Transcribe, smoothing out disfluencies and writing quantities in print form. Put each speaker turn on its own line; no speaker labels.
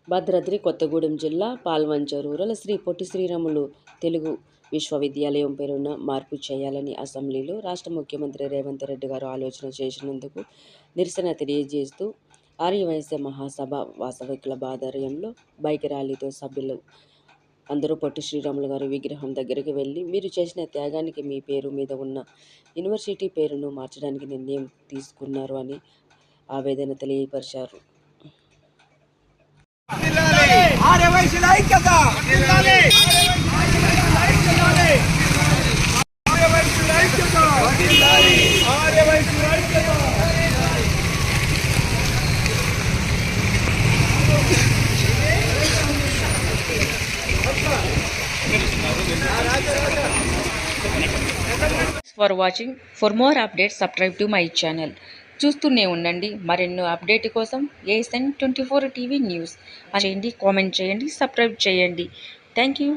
భద్రాద్రి కొత్తగూడెం జిల్లా పాల్వంచ రూరల్ శ్రీ పొట్టి శ్రీరాములు తెలుగు విశ్వవిద్యాలయం పేరున మార్పు చేయాలని అసెంబ్లీలో రాష్ట్ర ముఖ్యమంత్రి రేవంత్ రెడ్డి గారు ఆలోచన చేసినందుకు నిరసన తెలియజేస్తూ ఆర్యవైశ్య మహాసభ వాసవి క్లబ్ ఆధ్వర్యంలో బైక్ ర్యాలీతో సభ్యులు అందరూ పొట్టి శ్రీరాములు గారి విగ్రహం దగ్గరికి వెళ్ళి మీరు చేసిన త్యాగానికి మీ పేరు మీద ఉన్న యూనివర్సిటీ పేరును మార్చడానికి నిర్ణయం తీసుకున్నారు అని ఆవేదన తెలియపరిచారు.
For watching. For more updates subscribe to my channel. చూస్తూనే ఉండండి మరెన్నో అప్డేట్ కోసం ASN 24 టీవీ న్యూస్ చేయండి, కామెంట్ చేయండి, సబ్స్క్రైబ్ చేయండి. Thank you.